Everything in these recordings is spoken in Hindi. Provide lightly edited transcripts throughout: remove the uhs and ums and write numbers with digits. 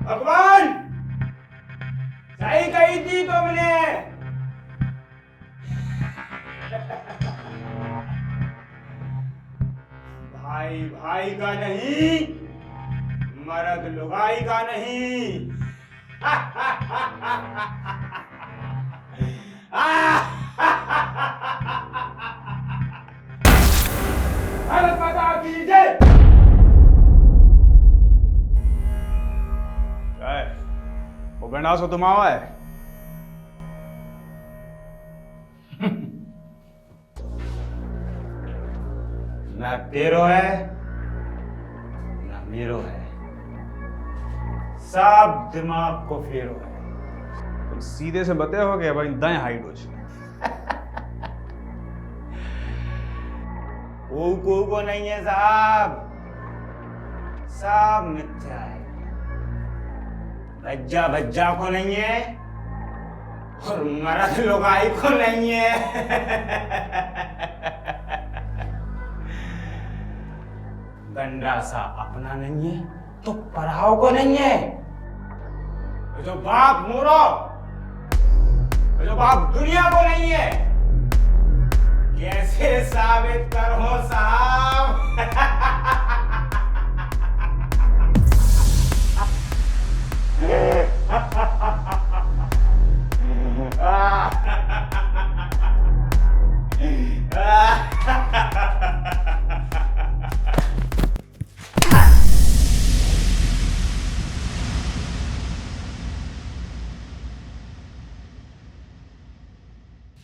भगवान सही कही थी तुमने। भाई भाई का नहीं, मर्द लुगाई का नहीं। भारत माता की जय। वो गंडास हो तुम आवा है। ना तेरो है ना मेरो है, सब दिमाग को फेरो है। तुम सीधे से बते हो कि भाई दाएं हाइट हो को नहीं है साहब, सब मिथ्या है। बज्जा बज्जा को नहीं है और मर्द लुगाई को नहीं है। गंडा सा अपना नहीं है तो पराओ को नहीं है। जो बाप मोरो, जो बाप दुनिया को नहीं है। कैसे साबित करो साहब?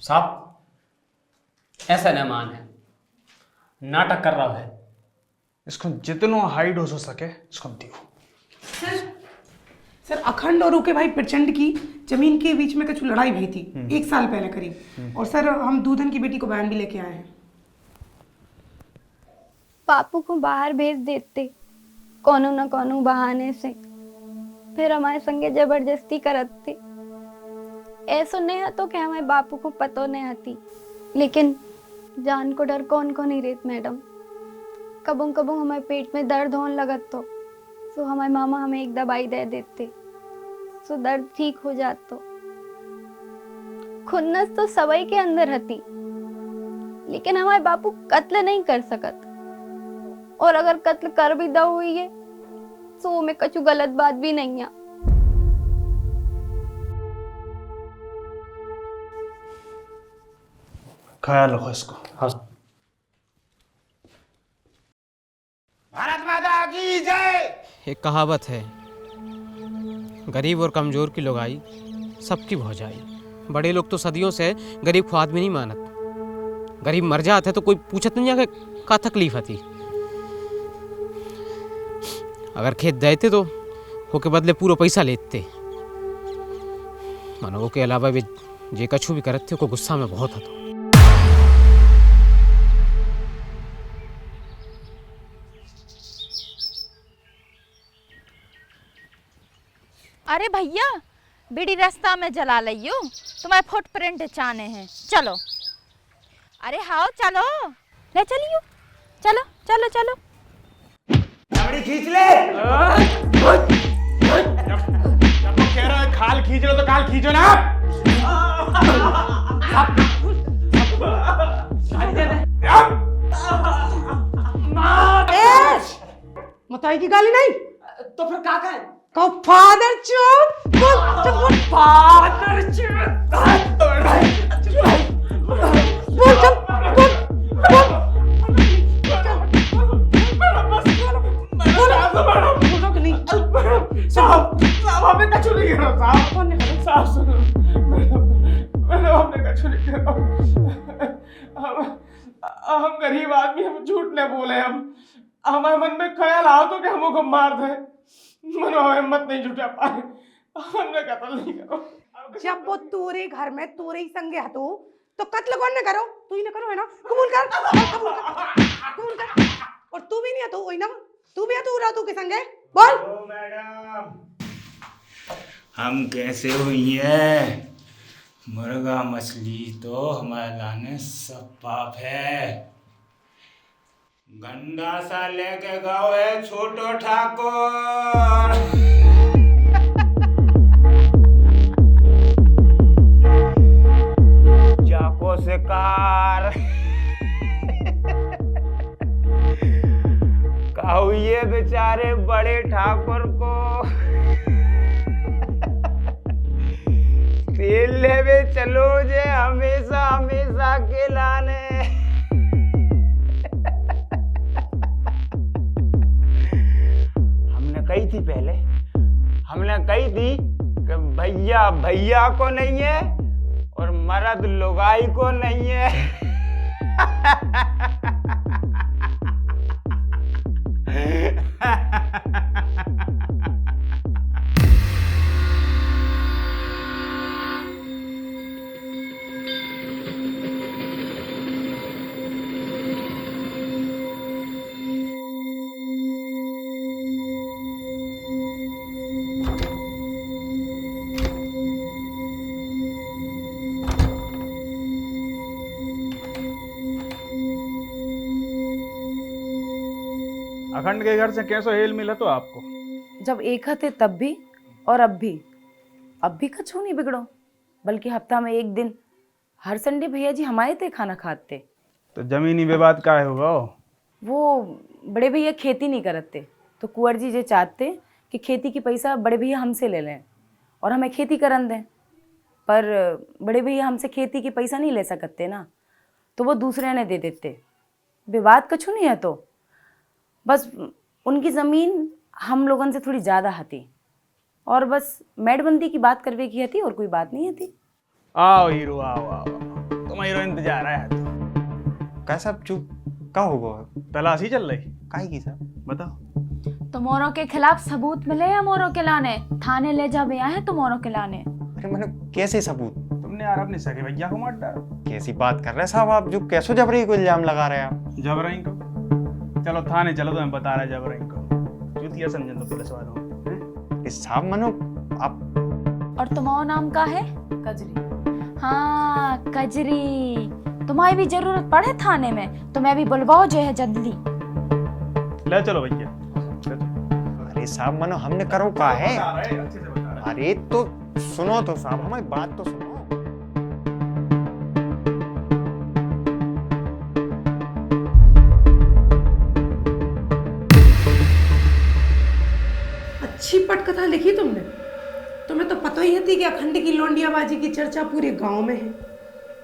साहब ऐसा न है, नाटक कर रहा है। इसको जितनो हाइट हो सके इसको दियो। सर अखंड और रूके भाई प्रचंड की जमीन के बीच में कुछ लड़ाई हुई थी 1 साल पहले करीब, और सर हम दूधन की बेटी को बयान भी लेके आए हैं। पापू को बाहर भेज देते कोनो न कोनो बहाने से, फिर हमारे संगे जबरदस्ती करते। ऐसो नहीं तो कि हमारे बापू को पतो नहीं आती, लेकिन जान को डर कौन को नहीं रहत मैडम। कबों कबों हमारे पेट में दर्द होने लगत तो हमारे मामा हमें एक दवाई दे देते, सो दर्द ठीक हो जातो। खुन्नस तो सवई के अंदर हती, लेकिन हमारे बापू कत्ल नहीं कर सकत, और अगर कत्ल कर भी दो हुई है तो में कछु गलत बात भी नहीं है। ख्याल रखो इसको। हाँ। भारत माता की जय। एक कहावत है, गरीब और कमजोर की लुगाई सबकी भौजाई। बड़े लोग तो सदियों से गरीब को आदमी नहीं मानत। गरीब मर जाते तो कोई पूछत नहीं जाके का तकलीफ आती। अगर खेत देते तो हो के बदले पूरा पैसा लेते। मानो के अलावा भी जे कछु भी करते को गुस्सा में बहुत हतो। अरे भैया बीड़ी रास्ता में जला लियो, तुम्हारे फुटप्रिंट चाने हैं। चलो, अरे हाँ चलो, ले चलियो, चलो चलो चलो। दाढ़ी खींच ले। जब वो कह रहा है खाल खींच लो तो काल खींचो ना। बताई की गाली नहीं तो फिर क्या कहें? कहो फादर चुप फादर चुप बोल चुप साहब हमने कछु नहीं करा साहब सुनो मैडम हमने कछु नहीं करा। हम गरीब आदमी, हम झूठ नहीं बोले। हम हमारे मन में ख्याल आओ तो कि हमको मार दे, मन में हिम्मत नहीं जुटा पाए, हमने कत्ल नहीं करो। जब वो तोरे घर में तोरे ही संगे हतो तो कत्ल कौन न करो? तू ही न करो है ना? कबूल कर, कबूल कर, कबूल कर। और तू भी नहीं हतो वही ना? तू भी हतो तू के संगे बोल। ओ मैडम, हम कैसे हुई है? मुर्गा मछली तो हमारे लाने सब पाप है। गंदा सा लेके गाओ है छोटो ठाकुर। और ये बेचारे बड़े ठाकुर को तेल लेवे चलो जे हमेशा हमेशा के लाने। हमने कही थी कि भैया भैया को नहीं है और मर्द लुगाई को नहीं है। अखंड के घर से कैसो हेल मिला तो आपको? जब एक थे तब भी और अब भी कछु नहीं बिगड़ो, बल्कि हफ्ता में एक दिन हर संडे भैया जी हमारे ते खाना खाते। तो जमीनी विवाद का होगा? वो बड़े भैया खेती नहीं करते, तो कुंवर जी ये चाहते कि खेती की पैसा बड़े भैया हमसे ले लें और हमें खेती करन दें, पर बड़े भैया हमसे खेती की पैसा नहीं ले सकते ना, तो वो दूसरे ने दे देते। विवाद कछु नहीं है, तो बस उनकी ज़मीन हम लोगों से थोड़ी ज़्यादा हती और बस मेडबंदी की बात करवे की हती और कोई बात नहीं हती। आओ हीरो आओ आओ, तुम हीरो इंतजार है। कैसा चुप का होगा? तलाशी चल रही काहे की साहब बताओ। तो मोरों के खिलाफ सबूत मिले हैं मोरों के लाने, थाने ले जा भैया है तो मोरों के लाने। अरे मैंने कैसे सबूत? तुमने यार अपने सगे भैया को मार डाला। कैसी बात कर रहे हैं साहब आप, जो कैसो जबरी को इल्जाम लगा रहे हैं आप? जबरई को चलो थाने चलो, तो मैं बता रहा जबरई को जूतिया समझन तो पुलिस वालों हैं। इस साहब मनो आप। और तुम्हारा नाम का है? कजरी। हाँ कजरी, तुम्हारी भी जरूरत पड़े थाने में तो मैं भी बुलवाओ जो है जल्दी। ले चलो भैया। अरे साहब मनो हमने करो का है? अच्छे से बता रहे। अरे तो सुनो तो साहब, हमारी बात तो सुनो। अच्छी पटकथा लिखी तुमने। तुम्हें तो पता ही थी कि अखंड की लौंडियाबाजी की चर्चा पूरे गांव में है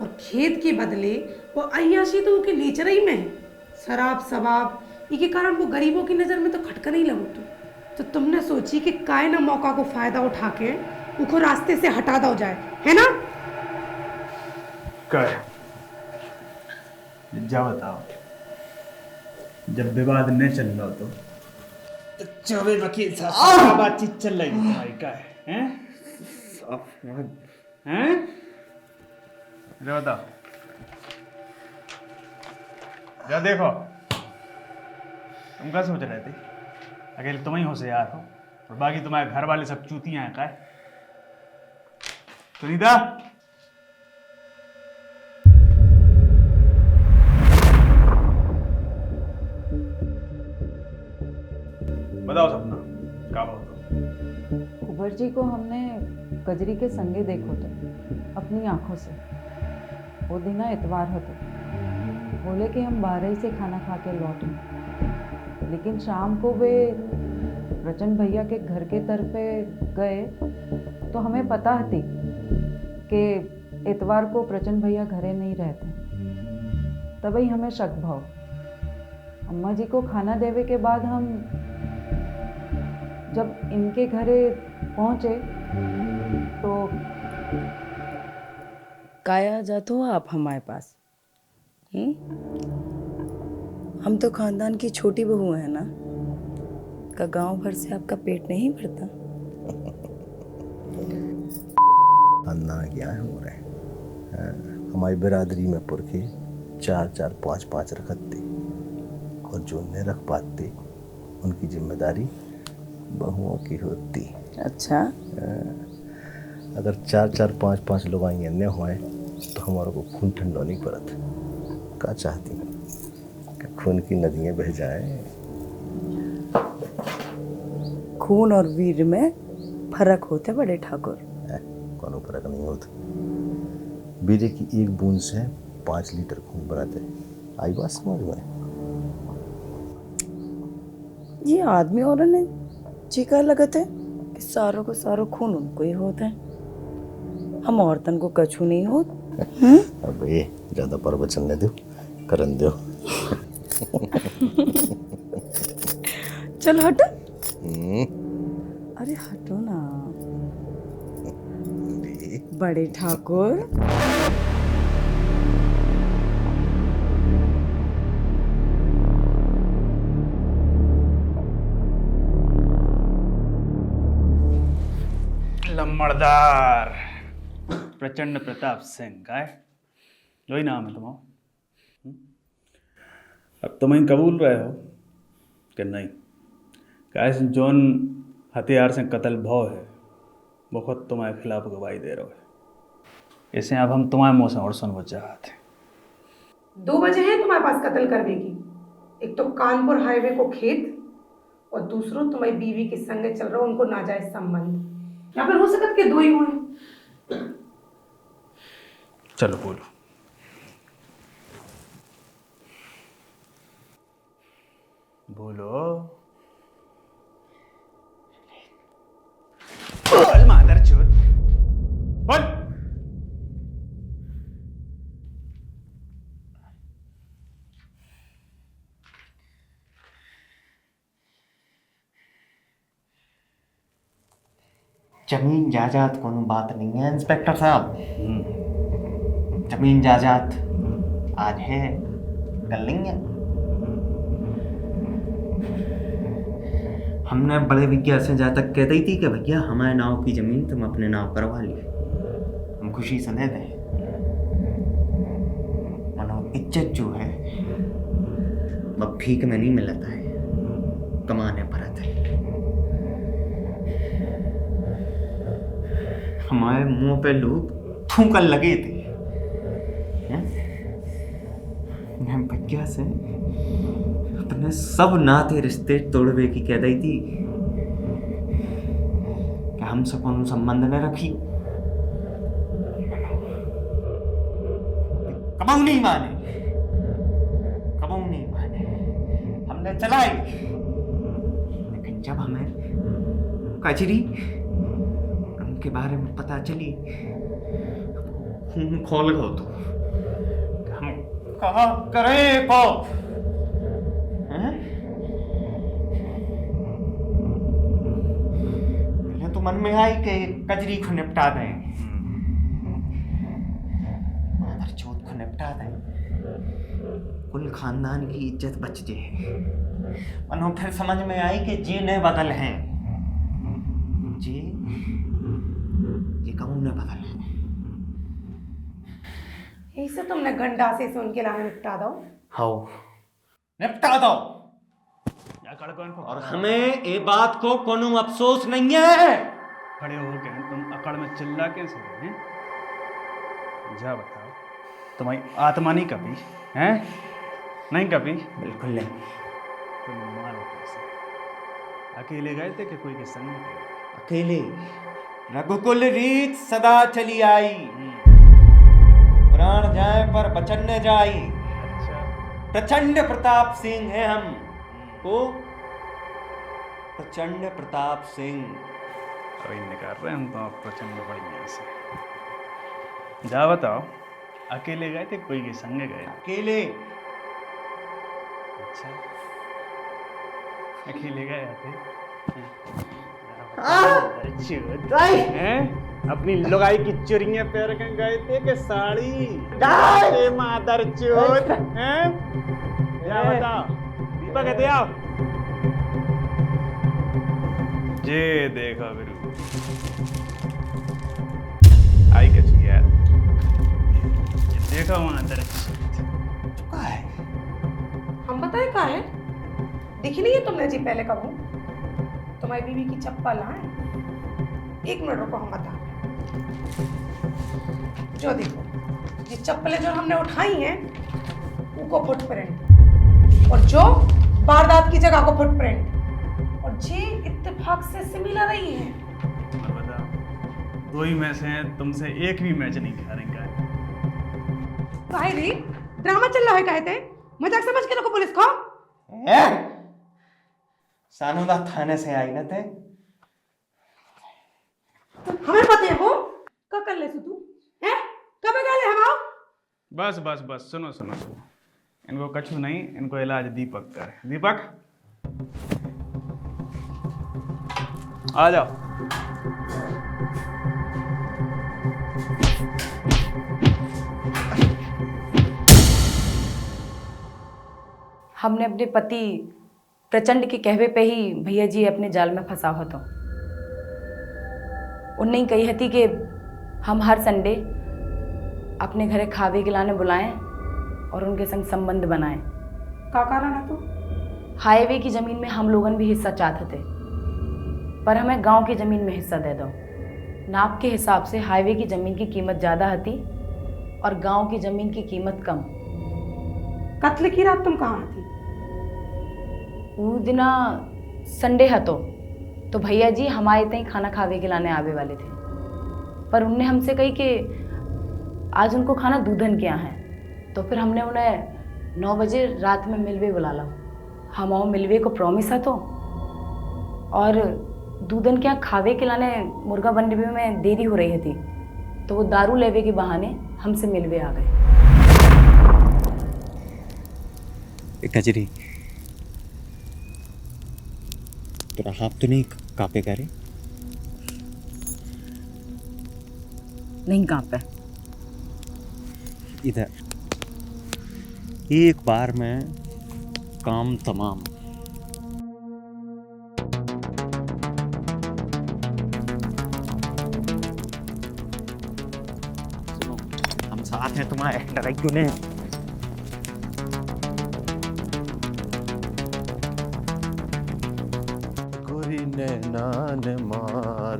और खेत के बदले वो अय्याशी तो उनके नेचर ही में है। शराब शबाब इनके कारण वो गरीबों की नज़र में तो खटका नहीं लगो। तो तुमने सोची कि काय ना मौका को फायदा उठा के उनको रास्ते से हटा दो जाए, है ना? काय जा बताओ, जब विवाद न चल रहा तो चौबे वकील साहब क्या बातचीत चल रही थी तुम्हारी? का है हैं? जा बताओ, जा देखो, तुम क्या सोच रहे थे? अकेले तुम ही होशियार हो और बाकी तुम्हारे घर वाले सब चूतियां हैं। काय सुनीता, बताओ सपना क्या बात हो? कुंवर जी को हमने कजरी के संगे देखो तो अपनी आंखों से। वो दिन इतवार होते, बोले कि हम 12 से खाना खा के लौटें, लेकिन शाम को वे प्रचंड भैया के घर के तरफे गए तो हमें पता थी कि इतवार को प्रचंड भैया घरे नहीं रहते। तभी हमें शक भाव। अम्मा जी को खाना देवे के बाद हम जब इनके घरे पहुंचे तो काया जाते हो आप हमारे पास? हम तो खानदान की छोटी बहू है ना, का गांव भर से आपका पेट नहीं भरता? खानदान क्या है हो रहे हमारी बिरादरी में पुरखे 4-4, 5-5 रखते और जो न रख पाते उनकी जिम्मेदारी बहुओं की होती। अच्छा, अगर 4-4, 5-5 लोग आएंगे न हुए तो हमारे को खून ठंडा नहीं पड़त। क्या चाहती कि खून की नदियाँ बह जाएं? खून और वीर में फर्क होते बड़े ठाकुर। कोनो फर्क नहीं होता। वीर की एक बूंद से 5 लीटर खून बनाते। आई बात समझ में? ये आदमी और ने चीका लगत है कि सारों को सारो खून उनको ही होता है, हम औरतन को कछु नहीं होत। अबे ज्यादा प्रवचन नहीं दो, करन दो। चल हट। अरे हटो ना बड़े ठाकुर। लम्बड़दार प्रचंड प्रताप सिंह का है, वही नाम है तुम्हारा। अब तुम ही कबूल रहे हो कि नहीं? कैसे जोन हथियार से कत्ल भौ है वो खुद तुम्हारे खिलाफ गवाही दे रहे हो। इसे अब हम तुम्हारे मुंह से और सुन चाहते। 2 वजह है तुम्हारे पास कत्ल करने की। एक तो कानपुर हाईवे को खेत, और दूसरो तुम्हारी बीवी के संग चल रहा उनको नाजायज संबंध। या फिर हो सकत के 2 ही हुए। चलो बोलो। बोलो। बोल मादरचोद, बोल। जमीन जायदाद कोनो बात नहीं है इंस्पेक्टर साहब। जमीन जायदाद आज है कल नहीं है। हमने बड़े भैया से जहाँ तक कह दी थी कि भैया हमारे नाव की ज़मीन तुम अपने नाव करवा लिए, हम खुशी से दे दें। मनो इज्जत जो है वह भीख में नहीं मिलता है, कमाने पड़ता है। हमारे मुंह पे लोग थूकन लगे थे। मैं भैया से अपने सब नाते रिश्ते तोड़वे की कह दी थी कि हमसे कोनो संबंध न रखी। कबू नहीं माने, कबू नहीं माने। हमने चलाई, लेकिन जब हमें कचरी के बारे में पता चली, खून खोल गो तो हम कहा करें को। पहले तो मन में आई कि कजरी को निपटा दें, मादरचोद को निपटा दें, कुल खानदान की इज्जत बच जाए। मनो फिर समझ में आई कि जी ने बदल हैं, जी कहूँ ने बदल है। इसे तुमने गंडासे से उनके लाने निपटा दो। हाँ निपटा दो। को और हमें ये बात को कोनो अफसोस नहीं है। खड़े हो के तुम अकड़ में चिल्ला कैसे रहे हैं? जा बताओ, तुम्हारी आत्मा नहीं कभी हैं? नहीं कभी? बिल्कुल नहीं। तुम मारो कैसे? अकेले गए थे कि कोई के संग में गए? अकेले। रघुकुल रीत सदा चली आई, प्राण जाए पर वचन न जाई। अच्छा। प्रचंड प्रताप सिंह है हम को, प्रचंड प्रताप सिंह। कोई निकाल रहे हम तो प्रचंड बढ़िया से। जा बताओ, अकेले गए थे कोई के संग गए? अकेले। अच्छा, अकेले गए थे? अपनी लुगाई की चुरियां पैर के गए थे कि साड़ी? मादरचोद हैं? क्या बताओ दीपक कहते आओ। जे देखो गुरु आई कछु यार, देखो मादरचोद का है। हम बताए का है? दिखी नहीं है तुमने जी पहले कबू? तुम्हारी बीवी की चप्पल आए। 1 मिनट रुको, हम बता। जो देखो, ये चप्पलें जो हमने उठाई हैं उनको फुटप्रिंट, और जो वारदात की जगह को फुटप्रिंट, और ये इत्तेफाक से सिमिलर रही है। और बताओ, 2 ही में से हैं, तुमसे एक भी मैच नहीं खा रहे। काहे रे ड्रामा चल रहा है? कहते मजाक समझ के रखो पुलिस को। सानूदा थाने से आई न थे। हमें पता है वो का कर ले तू हैं कब गए हम आओ। बस बस बस सुनो सुनो सुनो, इनको कछु नहीं, इनको इलाज दीपक का है। दीपक आ जाओ। हमने अपने पति प्रचंड के कहवे पे ही भैया जी अपने जाल में फंसा हो तो उनने ही कही थी कि हम हर संडे अपने घरे खावे खिलाने बुलाएं और उनके संग संबंध बनाएं। का कारण है तू? हाईवे की ज़मीन में हम लोगन भी हिस्सा चाहते थे, पर हमें गांव की ज़मीन में हिस्सा दे दो। नाप के हिसाब से हाईवे की ज़मीन की कीमत ज़्यादा थी और गांव की ज़मीन की कीमत कम। कत्ल की रात तुम कहाँ थी? वो दिना संडे है तो भैया जी हमारे तई खाना खावे खिलाने आवे वाले थे, पर उनने हमसे कही कि आज उनको खाना दूधन के यहाँ है। तो फिर हमने उन्हें 9 बजे रात में मिलवे बुला ला। हम आओ मिलवे को प्रॉमिस है तो, और दूधन के यहाँ खावे खिलाने मुर्गा बनने में देरी हो रही थी, तो वो दारू लेवे के बहाने हमसे मिलवे आ गए। कजरी तेरा हाथ तो नहीं कांपे करे? नहीं कांपे। इधर एक बार में काम तमाम। सुनो, हम साथ हैं तुम्हारे, डराई क्यों नहीं? नान मार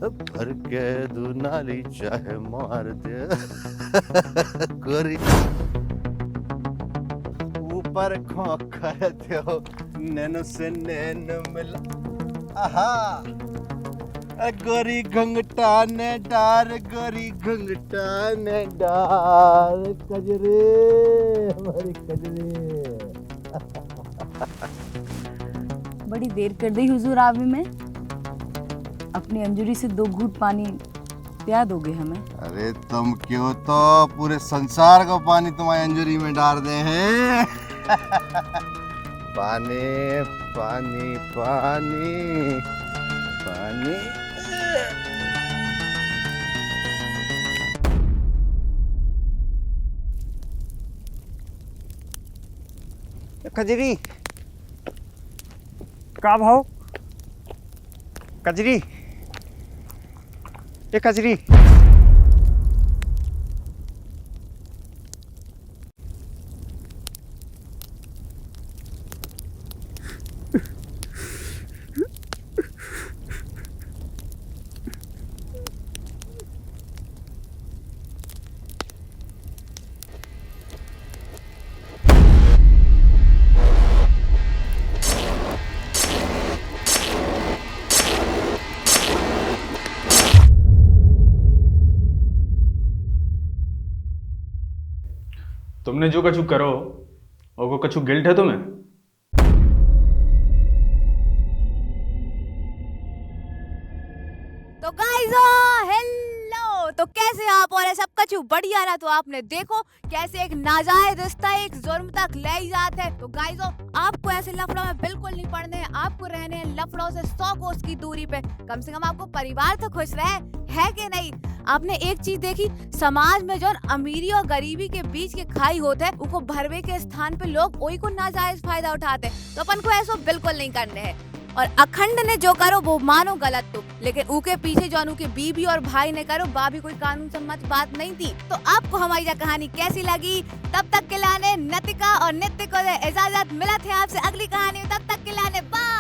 भर के दुनाली चाहे मार दे गोरी ऊपर खोखर थे नैनो से नैनो मिला। आहा गोरी घंगटा ने डार, गोरी घंगटा ने डार, कजरे हमारी कजरे। बड़ी देर कर दी हुजूर, आवे में अपनी अंजुरी से 2 घूंट पानी पिया दोगे हमें? अरे तुम क्यों तो पूरे संसार को पानी तुम्हारी अंजुरी में डाल दे हैं। पानी पानी पानी पानी। कजरी का भाव? कजरी ये कजरी तुमने जो कछु करो और वो कछु गिल्ट है तुम्हें? तो गाइस हेलो, तो कैसे आप और सब कुछ बढ़िया ना? तो आपने देखो कैसे एक नाजायज रिश्ता एक जुर्म तक ले जाते हैं। तो गाइस आपको ऐसे लफड़ों में बिल्कुल नहीं पड़ने हैं, आपको रहने हैं लफड़ों से 100 कोस की दूरी पे। कम से कम आपको परिवार तो खुश रहे, है कि नहीं? आपने एक चीज देखी, समाज में जो अमीरी और गरीबी के बीच के खाई होते हैं, उनको भरवे के स्थान पे लोग वही को नाजायज फायदा उठाते हैं। तो अपन को ऐसा बिल्कुल नहीं करने हैं। और अखंड ने जो करो वो मानो गलत तो, लेकिन उके पीछे जो उनके बीबी और भाई ने करो बा भी कोई कानून सम्मत बात नहीं थी। तो आपको हमारी यह कहानी कैसी लगी? तब तक के लाने नतिका और नित्य को इजाजत। मिला थे आपसे अगली कहानी में, तब तक के लाने बाय।